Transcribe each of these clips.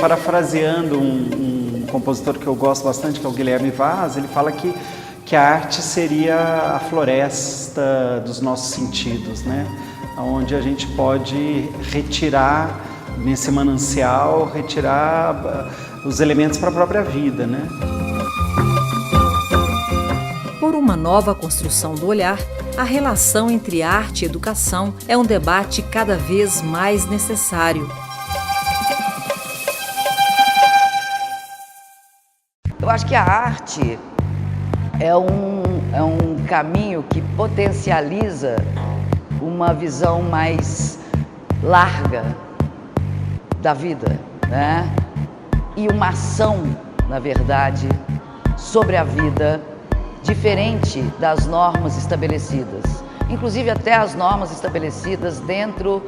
parafraseando um compositor que eu gosto bastante, que é o Guilherme Vaz, ele fala que a arte seria a floresta dos nossos sentidos, né? Onde a gente pode retirar, nesse manancial, retirar os elementos para a própria vida, né? Por uma nova construção do olhar, a relação entre arte e educação é um debate cada vez mais necessário. Eu acho que a arte é um caminho que potencializa uma visão mais larga da vida, né? E uma ação, na verdade, sobre a vida diferente das normas estabelecidas. Inclusive até as normas estabelecidas dentro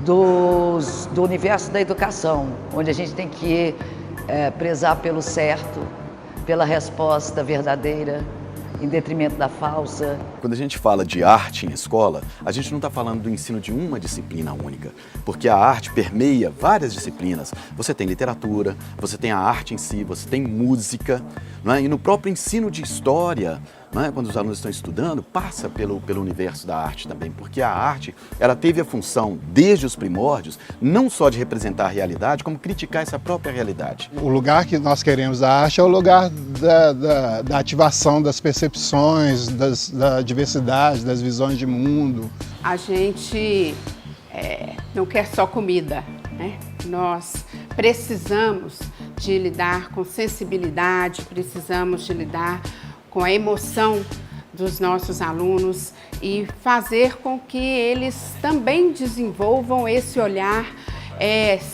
do universo da educação, onde a gente tem que prezar pelo certo, pela resposta verdadeira, em detrimento da falsa. Quando a gente fala de arte em escola, a gente não está falando do ensino de uma disciplina única, porque a arte permeia várias disciplinas. Você tem literatura, você tem a arte em si, você tem música, não é? E no próprio ensino de história, não é? Quando os alunos estão estudando, passa pelo universo da arte também, porque a arte ela teve a função, desde os primórdios, não só de representar a realidade, como criticar essa própria realidade. O lugar que nós queremos da arte é o lugar da ativação das percepções, da diversidade, das visões de mundo. A gente não quer só comida, né? Nós precisamos de lidar com sensibilidade, precisamos de lidar com a emoção dos nossos alunos e fazer com que eles também desenvolvam esse olhar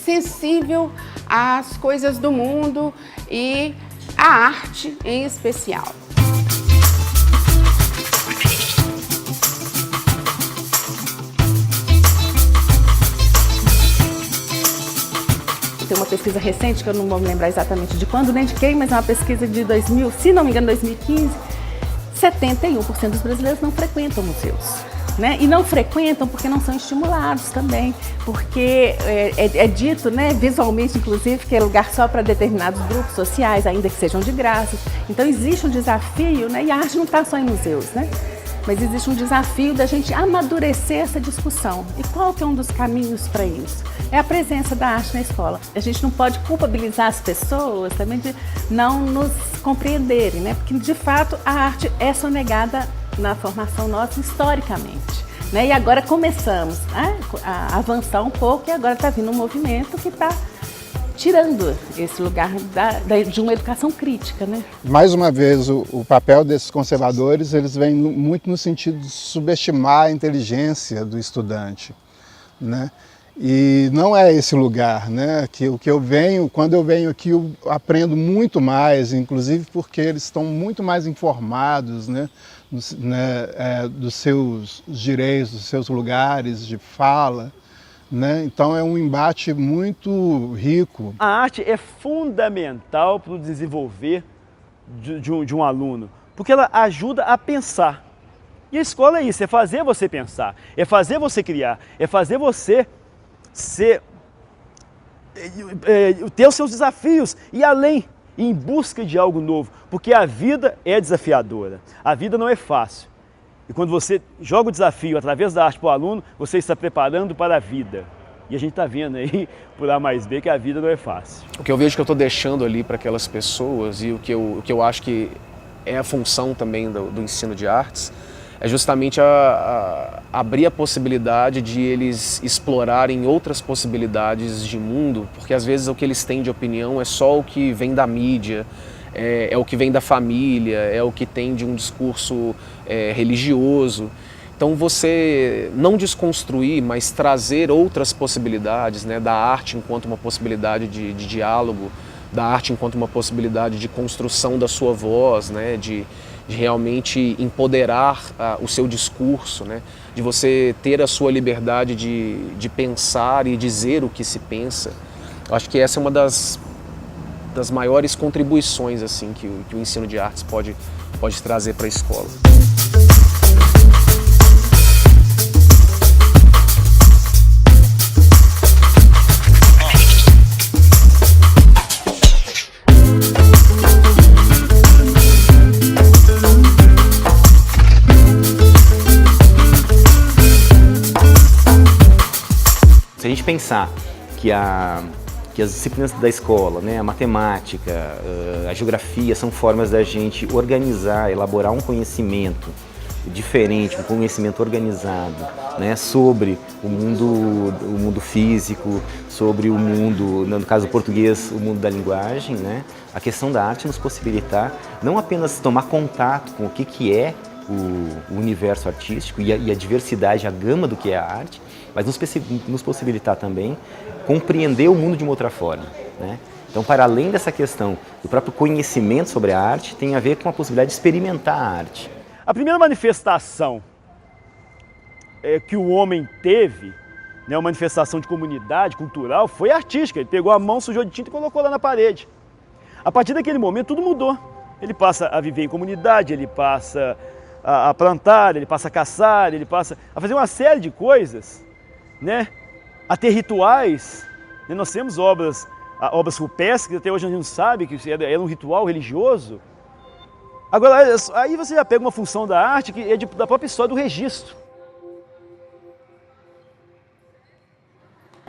sensível às coisas do mundo e à arte em especial. Tem uma pesquisa recente, que eu não vou me lembrar exatamente de quando, nem de quem, mas é uma pesquisa de 2000, se não me engano, 2015, 71% dos brasileiros não frequentam museus, né? E não frequentam porque não são estimulados também, porque é dito, né, visualmente, inclusive, que é lugar só para determinados grupos sociais, ainda que sejam de graça. Então existe um desafio, né? E a arte não está só em museus, né? Mas existe um desafio da gente amadurecer essa discussão. E qual que é um dos caminhos para isso? É a presença da arte na escola. A gente não pode culpabilizar as pessoas também de não nos compreenderem, né? Porque, de fato, a arte é sonegada na formação nossa historicamente, né? E agora começamos a avançar um pouco e agora está vindo um movimento que está tirando esse lugar de uma educação crítica, né? Mais uma vez, o papel desses conservadores, eles vêm muito no sentido de subestimar a inteligência do estudante, né? E não é esse lugar, né? Quando eu venho aqui, eu aprendo muito mais, inclusive porque eles estão muito mais informados, né? Dos seus direitos, dos seus lugares de fala, né? Então é um embate muito rico. A arte é fundamental para o desenvolver de um aluno, porque ela ajuda a pensar. E a escola é isso, é fazer você pensar, é fazer você criar, é fazer você ter os seus desafios e além, em busca de algo novo, porque a vida é desafiadora, a vida não é fácil. E quando você joga o desafio através da arte para o aluno, você está preparando para a vida. E a gente está vendo aí, por A mais B, que a vida não é fácil. O que eu vejo que eu estou deixando ali para aquelas pessoas e o que eu acho que é a função também do ensino de artes é justamente abrir a possibilidade de eles explorarem outras possibilidades de mundo, porque às vezes o que eles têm de opinião é só o que vem da mídia, é o que vem da família, é o que tem de um discurso religioso. Então você não desconstruir, mas trazer outras possibilidades, né, da arte enquanto uma possibilidade de diálogo, da arte enquanto uma possibilidade de construção da sua voz, né, de realmente empoderar o seu discurso, né, de você ter a sua liberdade de pensar e dizer o que se pensa. Eu acho que essa é uma das maiores contribuições assim, que o ensino de artes pode trazer para a escola. pensar que as disciplinas da escola, né, a matemática, a geografia, são formas da gente organizar, elaborar um conhecimento diferente, um conhecimento organizado, né, sobre o mundo físico, sobre o mundo, no caso português, o mundo da linguagem, né? A questão da arte nos possibilitar não apenas tomar contato com o que é o universo artístico e a diversidade, a gama do que é a arte, mas nos possibilitar também compreender o mundo de uma outra forma, né? Então, para além dessa questão do próprio conhecimento sobre a arte, tem a ver com a possibilidade de experimentar a arte. A primeira manifestação que o homem teve, né, uma manifestação de comunidade cultural, foi artística. Ele pegou a mão, sujou de tinta e colocou lá na parede. A partir daquele momento, tudo mudou. Ele passa a viver em comunidade, ele passa a plantar, ele passa a caçar, ele passa a fazer uma série de coisas, né? A ter rituais. Nós temos obras rupestres, que até hoje a gente não sabe que era um ritual religioso. Agora, aí você já pega uma função da arte que é da própria história do registro.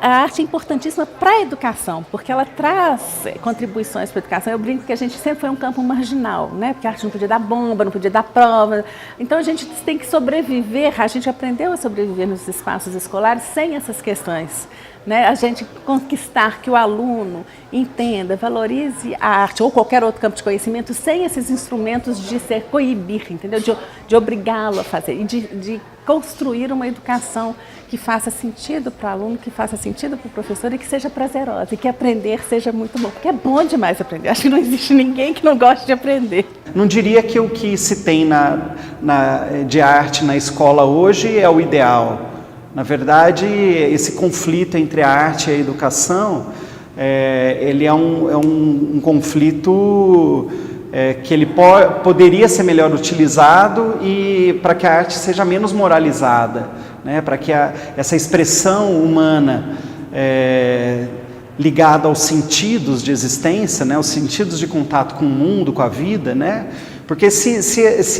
A arte é importantíssima para a educação, porque ela traz contribuições para a educação. Eu brinco que a gente sempre foi um campo marginal, né? Porque a arte não podia dar bomba, não podia dar prova. Então a gente tem que sobreviver, a gente aprendeu a sobreviver nos espaços escolares sem essas questões, né? A gente conquistar que o aluno entenda, valorize a arte ou qualquer outro campo de conhecimento sem esses instrumentos de ser coibir, entendeu? De obrigá-lo a fazer e de construir uma educação que faça sentido para o aluno, que faça sentido para o professor e que seja prazerosa e que aprender seja muito bom, porque é bom demais aprender. Acho que não existe ninguém que não goste de aprender. Não diria que o que se tem de arte na escola hoje é o ideal. Na verdade, esse conflito entre a arte e a educação, ele é um conflito que ele poderia ser melhor utilizado e para que a arte seja menos moralizada, né? Para que essa expressão humana ligada aos sentidos de existência, né? Os sentidos de contato com o mundo, com a vida, né? Porque se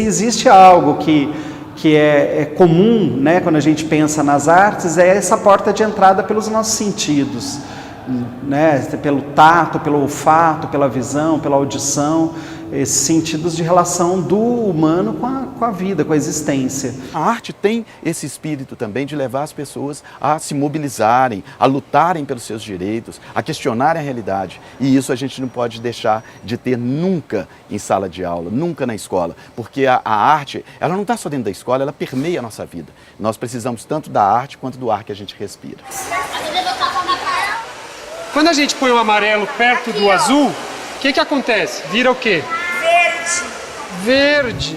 existe algo que é comum, né, quando a gente pensa nas artes, é essa porta de entrada pelos nossos sentidos, né, pelo tato, pelo olfato, pela visão, pela audição, esses sentidos de relação do humano com a vida, com a existência. A arte tem esse espírito também de levar as pessoas a se mobilizarem, a lutarem pelos seus direitos, a questionarem a realidade. E isso a gente não pode deixar de ter nunca em sala de aula, nunca na escola, porque a arte, ela não está só dentro da escola, ela permeia a nossa vida. Nós precisamos tanto da arte quanto do ar que a gente respira. Quando a gente põe o amarelo perto do azul, o que acontece? Vira o quê? Verde. Verde.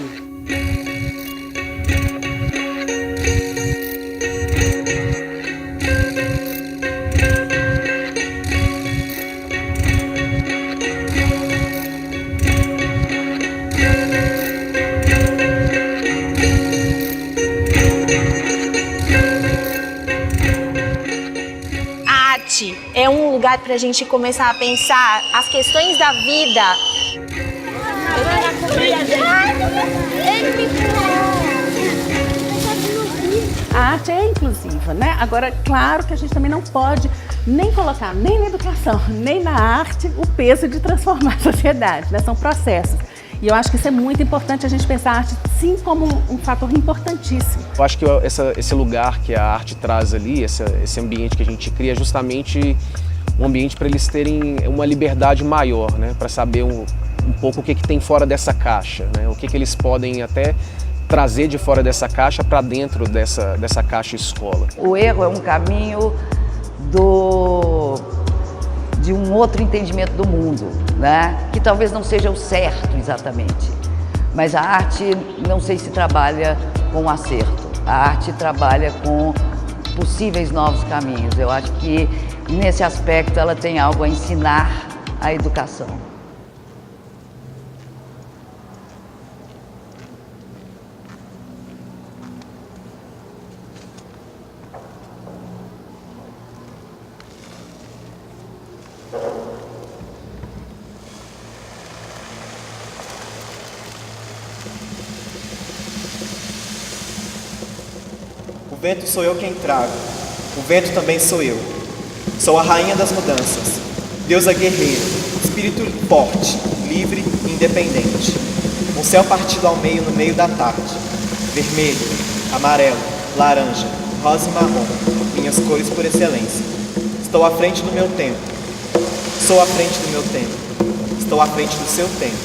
É um lugar para a gente começar a pensar as questões da vida. A arte é inclusiva, né? Agora, claro que a gente também não pode nem colocar nem na educação, nem na arte o peso de transformar a sociedade, né? São processos. E eu acho que isso é muito importante, a gente pensar a arte sim como um fator importantíssimo. Eu acho que esse lugar que a arte traz ali, esse ambiente que a gente cria, é justamente um ambiente para eles terem uma liberdade maior, né? Para saber um pouco o que tem fora dessa caixa, né? O que eles podem até trazer de fora dessa caixa para dentro dessa caixa escola. O erro é um caminho de um outro entendimento do mundo, né? Que talvez não seja o certo exatamente. Mas a arte não sei se trabalha com acerto. A arte trabalha com possíveis novos caminhos. Eu acho que nesse aspecto ela tem algo a ensinar à educação. O vento sou eu quem trago, o vento também sou eu. Sou a rainha das mudanças, deusa guerreira, espírito forte, livre e independente. Um céu partido ao meio no meio da tarde. Vermelho, amarelo, laranja, rosa e marrom, minhas cores por excelência. Estou à frente do meu tempo. Sou à frente do meu tempo. Estou à frente do seu tempo.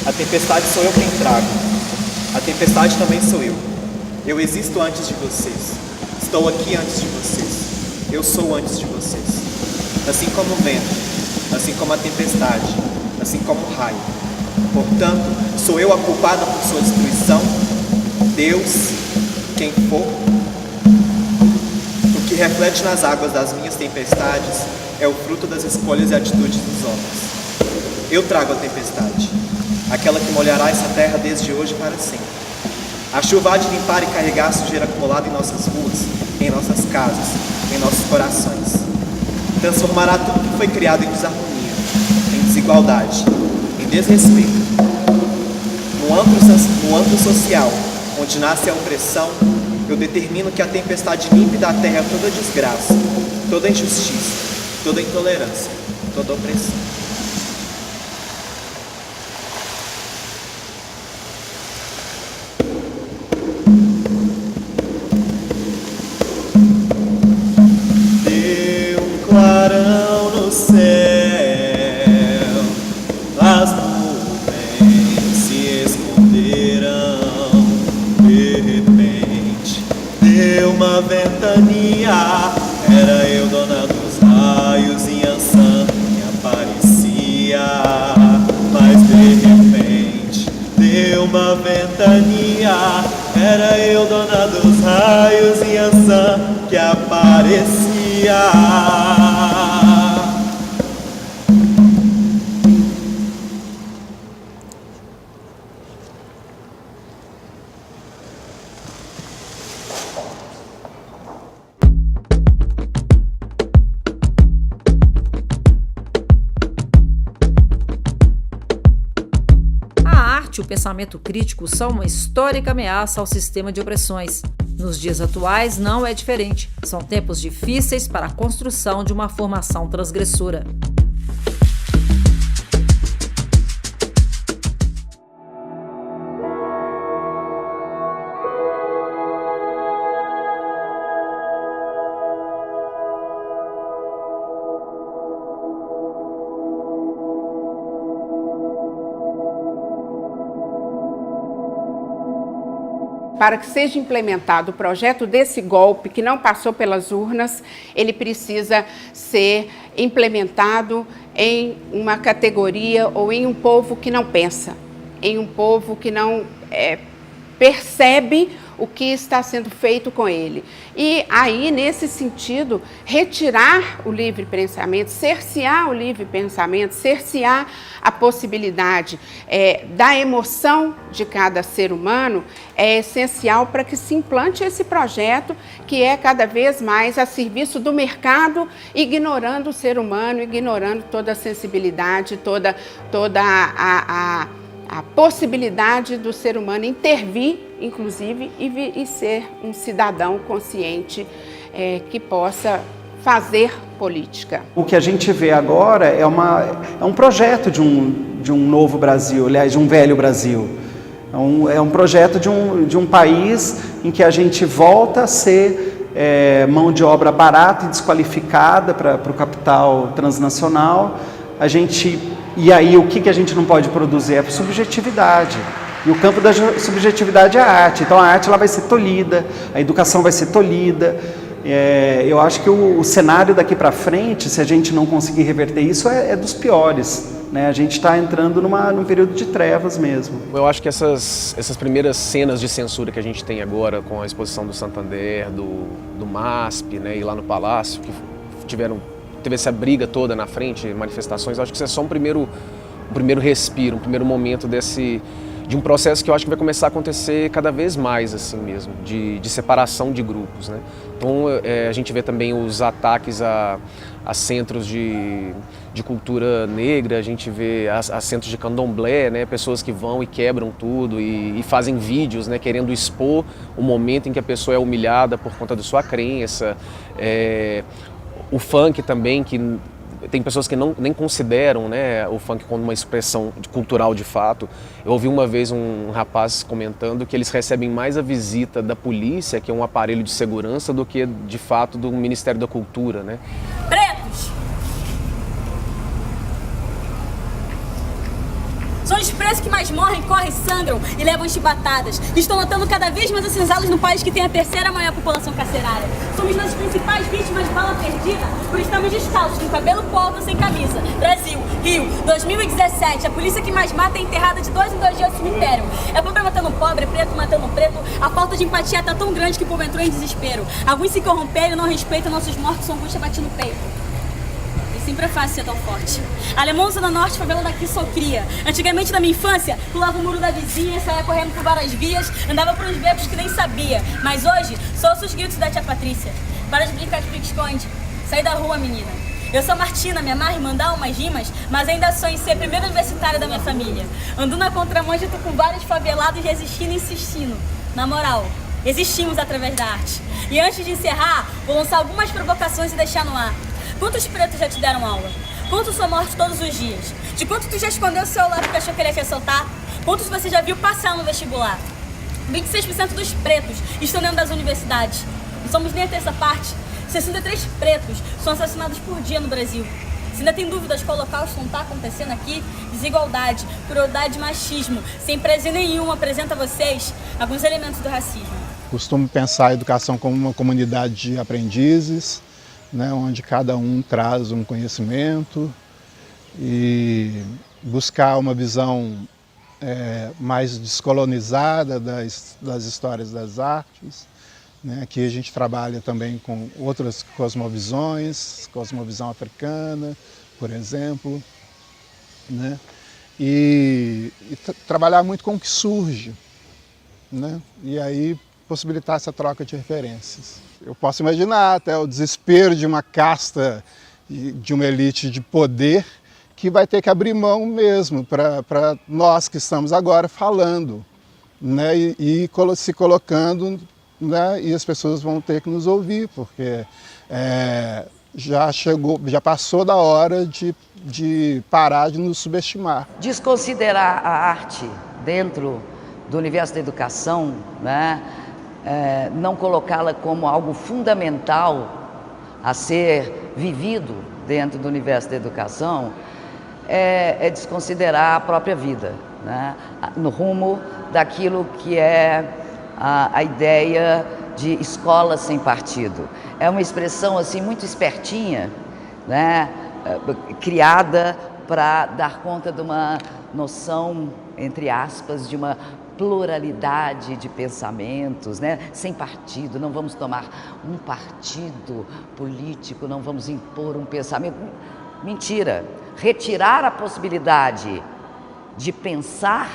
A tempestade sou eu quem trago. A tempestade também sou eu. Eu existo antes de vocês. Estou aqui antes de vocês. Eu sou antes de vocês. Assim como o vento, assim como a tempestade, assim como o raio. Portanto, sou eu a culpada por sua destruição? Deus, quem for? O que reflete nas águas das minhas tempestades é o fruto das escolhas e atitudes dos homens. Eu trago a tempestade, aquela que molhará essa terra desde hoje para sempre. A chuva há de limpar e carregar a sujeira acumulada em nossas ruas, em nossas casas, em nossos corações. Transformará tudo que foi criado em desarmonia, em desigualdade, em desrespeito. No antro social, onde nasce a opressão, eu determino que a tempestade limpe da terra toda desgraça, toda injustiça, toda intolerância, toda opressão. Clarão no céu, as nuvens se esconderão. De repente, deu uma ventania. Era eu, dona dos raios, e Ansan que aparecia. Mas de repente, deu uma ventania. Era eu, dona dos raios, e Ansan que aparecia. A arte e o pensamento crítico são uma histórica ameaça ao sistema de opressões. Nos dias atuais não é diferente. São tempos difíceis para a construção de uma formação transgressora. Para que seja implementado o projeto desse golpe, que não passou pelas urnas, ele precisa ser implementado em uma categoria ou em um povo que não pensa, em um povo que não percebe o que está sendo feito com ele. E aí, nesse sentido, retirar o livre pensamento, cercear o livre pensamento, cercear a possibilidade da emoção de cada ser humano é essencial para que se implante esse projeto que é cada vez mais a serviço do mercado, ignorando o ser humano, ignorando toda a sensibilidade, toda a possibilidade do ser humano intervir, inclusive, e ser um cidadão consciente que possa fazer política. O que a gente vê agora é um projeto de um novo Brasil, aliás, de um velho Brasil. É um projeto de um país em que a gente volta a ser mão de obra barata e desqualificada para o capital transnacional. E aí o que a gente não pode produzir é subjetividade. E o campo da subjetividade é a arte. Então a arte ela vai ser tolhida, a educação vai ser tolhida. Eu acho que o cenário daqui para frente, se a gente não conseguir reverter isso, é dos piores. Né? A gente está entrando num período de trevas mesmo. Eu acho que essas primeiras cenas de censura que a gente tem agora, com a exposição do Santander, do MASP, né, e lá no Palácio, que teve essa briga toda na frente, manifestações, acho que isso é só um primeiro respiro, um primeiro momento de um processo que eu acho que vai começar a acontecer cada vez mais assim mesmo, de separação de grupos, né? Então a gente vê também os ataques a centros de cultura negra, a gente vê a centros de candomblé, né? Pessoas que vão e quebram tudo e fazem vídeos, né? Querendo expor o momento em que a pessoa é humilhada por conta da sua crença. O funk também, que tem pessoas que nem consideram, né, o funk como uma expressão cultural de fato. Eu ouvi uma vez um rapaz comentando que eles recebem mais a visita da polícia, que é um aparelho de segurança, do que de fato do Ministério da Cultura, né? Pretos! São os presos que mais morrem, correm, sangram e levam chibatadas. Estão notando cada vez mais as senzalas no país que tem a terceira maior população carcerária. Somos nossas principais vítimas de bala perdida por estarmos descalços, com cabelo pro alto, sem camisa. Brasil, Rio, 2017. A polícia que mais mata é enterrada de 2 em 2 dias no cemitério. É pobre matando pobre, preto matando preto. A falta de empatia tá tão grande que o povo entrou em desespero. Alguns se corromperam e não respeitam nossos mortos, são angústia bate no peito. Sempre é fácil ser tão forte. Alemão, Zona Norte, favela daqui sou cria. Antigamente, na minha infância, pulava o muro da vizinha, saía correndo por várias vias, andava por uns becos que nem sabia. Mas hoje, só ouço os gritos da tia Patrícia. Para de brincar de pique-esconde. Sai da rua, menina. Eu sou Martina, me amarro em mandar umas rimas, mas ainda sonho em ser a primeira universitária da minha família. Ando na contramão, já tô com vários favelados resistindo e insistindo. Na moral, existimos através da arte. E antes de encerrar, vou lançar algumas provocações e deixar no ar. Quantos pretos já te deram aula? Quantos são mortos todos os dias? De quanto tu já escondeu o celular porque achou que ele ia te assaltar? Quantos você já viu passar no vestibular? 26% dos pretos estão dentro das universidades. Não somos nem a terça parte. 63 pretos são assassinados por dia no Brasil. Se ainda tem dúvidas qual holocausto não está acontecendo aqui, desigualdade, crueldade e machismo, sem presa nenhuma, apresenta a vocês alguns elementos do racismo. Costumo pensar a educação como uma comunidade de aprendizes, né, onde cada um traz um conhecimento e buscar uma visão mais descolonizada das histórias das artes. Né? Aqui a gente trabalha também com outras cosmovisões, cosmovisão africana, por exemplo, né? e trabalhar muito com o que surge, né? E aí possibilitar essa troca de referências. Eu posso imaginar até o desespero de uma casta, de uma elite de poder, que vai ter que abrir mão mesmo para nós que estamos agora falando, né? E se colocando, né? E as pessoas vão ter que nos ouvir, porque já passou da hora de parar de nos subestimar. Desconsiderar a arte dentro do universo da educação, né? Não colocá-la como algo fundamental a ser vivido dentro do universo da educação, é desconsiderar a própria vida, né? No rumo daquilo que é a ideia de escola sem partido. É uma expressão assim muito espertinha, né? Criada para dar conta de uma noção, entre aspas, de uma pluralidade de pensamentos, né? Sem partido, não vamos tomar um partido político, não vamos impor um pensamento. Mentira! Retirar a possibilidade de pensar,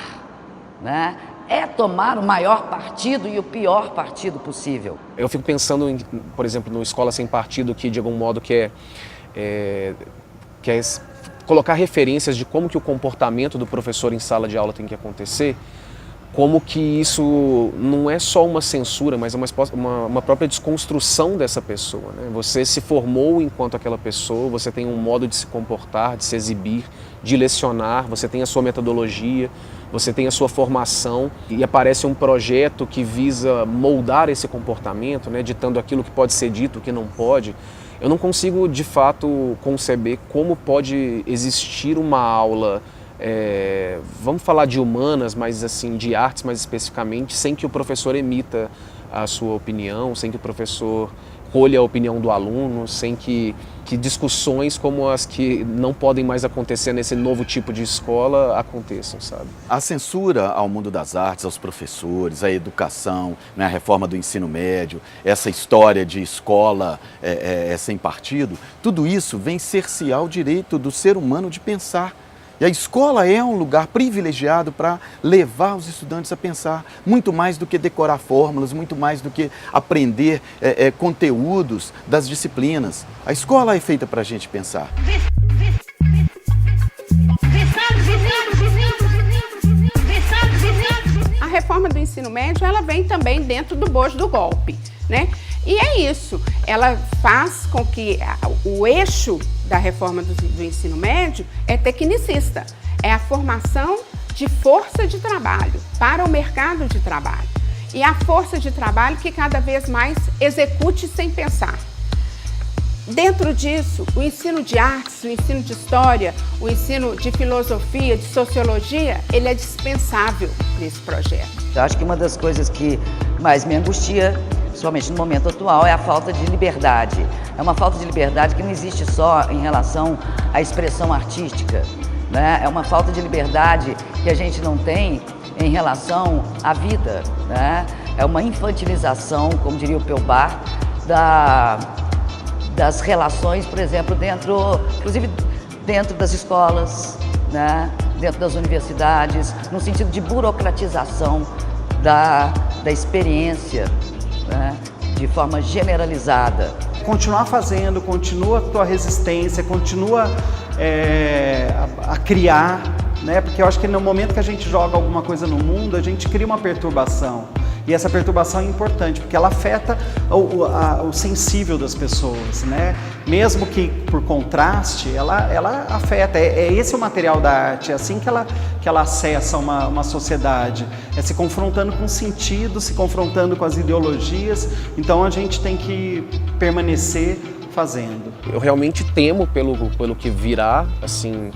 né, é tomar o maior partido e o pior partido possível. Eu fico pensando, por exemplo, no Escola Sem Partido, que de algum modo quer colocar referências de como que o comportamento do professor em sala de aula tem que acontecer, como que isso não é só uma censura, mas é uma própria desconstrução dessa pessoa, né? Você se formou enquanto aquela pessoa, você tem um modo de se comportar, de se exibir, de lecionar, você tem a sua metodologia, você tem a sua formação e aparece um projeto que visa moldar esse comportamento, né? Ditando aquilo que pode ser dito, o que não pode. Eu não consigo, de fato, conceber como pode existir uma aula, vamos falar de humanas, mas assim, de artes mais especificamente, sem que o professor emita a sua opinião, sem que o professor colha a opinião do aluno, sem que discussões como as que não podem mais acontecer nesse novo tipo de escola aconteçam, sabe? A censura ao mundo das artes, aos professores, à educação, né, a reforma do ensino médio, essa história de escola sem partido, tudo isso vem cercear o direito do ser humano de pensar. E a escola é um lugar privilegiado para levar os estudantes a pensar muito mais do que decorar fórmulas, muito mais do que aprender conteúdos das disciplinas. A escola é feita para a gente pensar. A reforma do ensino médio, ela vem também dentro do bojo do golpe. né? E é isso, ela faz com que o eixo da reforma do ensino médio é tecnicista, é a formação de força de trabalho para o mercado de trabalho. E a força de trabalho que cada vez mais execute sem pensar. Dentro disso, o ensino de artes, o ensino de história, o ensino de filosofia, de sociologia, ele é dispensável nesse projeto. Eu acho que uma das coisas que mais me angustia, principalmente no momento atual, é a falta de liberdade. É uma falta de liberdade que não existe só em relação à expressão artística, né? É uma falta de liberdade que a gente não tem em relação à vida, né? É uma infantilização, como diria o Pelbar, das relações, por exemplo, inclusive dentro das escolas, né? Dentro das universidades, no sentido de burocratização da experiência, né? De forma generalizada. Continuar fazendo, continua a tua resistência, continua a criar, né? Porque eu acho que no momento que a gente joga alguma coisa no mundo, a gente cria uma perturbação. E essa perturbação é importante, porque ela afeta o sensível das pessoas, né? Mesmo que por contraste, ela afeta. É esse o material da arte, é assim que ela acessa uma sociedade. É se confrontando com o sentido, se confrontando com as ideologias. Então a gente tem que permanecer fazendo. Eu realmente temo pelo que virá, assim...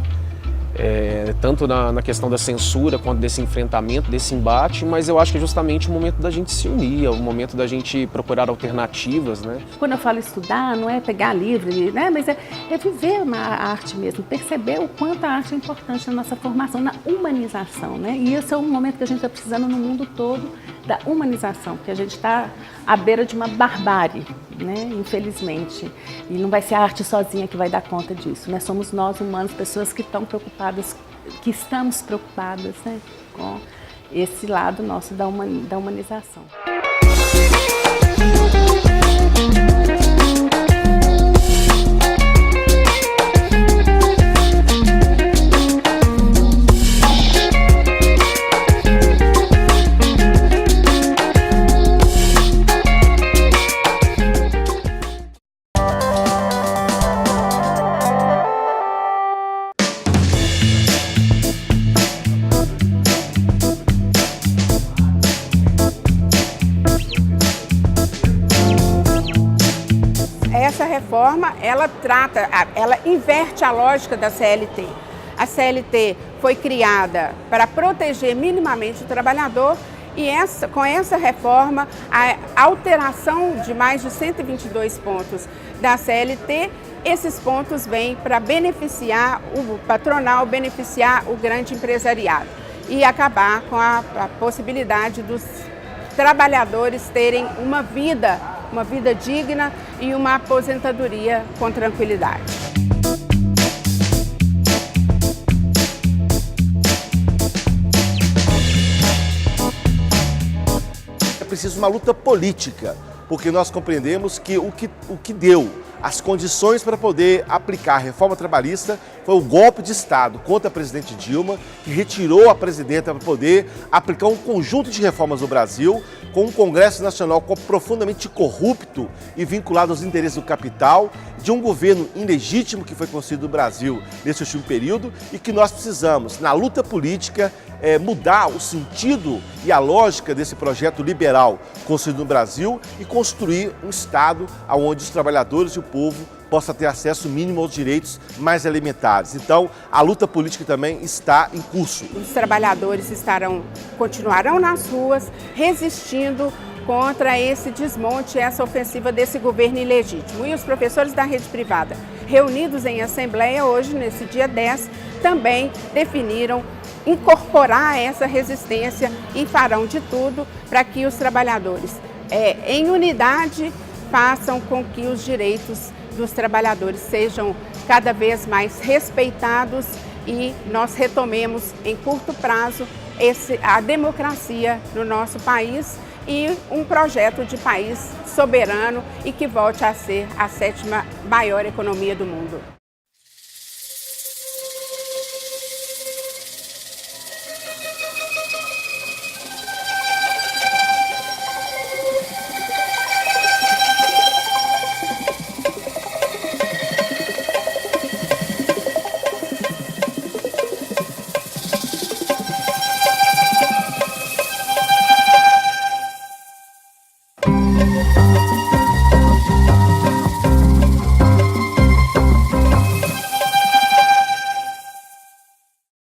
tanto na questão da censura quanto desse enfrentamento, desse embate, mas eu acho que é justamente o momento da gente se unir, é o momento da gente procurar alternativas, né? Quando eu falo estudar, não é pegar livro, né? Mas é viver a arte mesmo, perceber o quanto a arte é importante na nossa formação, na humanização, né? E esse é um momento que a gente está precisando no mundo todo, da humanização, porque a gente está à beira de uma barbárie, né? Infelizmente. E não vai ser a arte sozinha que vai dar conta disso, né? Somos nós, humanos, pessoas que estão preocupadas, que estamos preocupadas, né? Com esse lado nosso da humanização. Essa reforma, ela inverte a lógica da CLT. A CLT foi criada para proteger minimamente o trabalhador e com essa reforma, a alteração de mais de 122 pontos da CLT, esses pontos vêm para beneficiar o patronal, beneficiar o grande empresariado e acabar com a possibilidade dos trabalhadores terem uma vida digna e uma aposentadoria com tranquilidade. É preciso uma luta política, porque nós compreendemos que o que deu as condições para poder aplicar a reforma trabalhista foi o golpe de Estado contra a presidente Dilma, que retirou a presidenta para poder aplicar um conjunto de reformas no Brasil, com um Congresso Nacional profundamente corrupto e vinculado aos interesses do capital, de um governo ilegítimo que foi construído no Brasil nesse último período e que nós precisamos, na luta política, mudar o sentido e a lógica desse projeto liberal construído no Brasil e construir um Estado onde os trabalhadores e o povo possa ter acesso mínimo aos direitos mais elementares. Então, a luta política também está em curso. Os trabalhadores continuarão nas ruas, resistindo contra esse desmonte, essa ofensiva desse governo ilegítimo. E os professores da rede privada, reunidos em assembleia hoje, nesse dia 10, também definiram incorporar essa resistência e farão de tudo para que os trabalhadores, em unidade, façam com que os direitos dos trabalhadores sejam cada vez mais respeitados e nós retomemos em curto prazo a democracia no nosso país e um projeto de país soberano e que volte a ser a 7ª maior economia do mundo.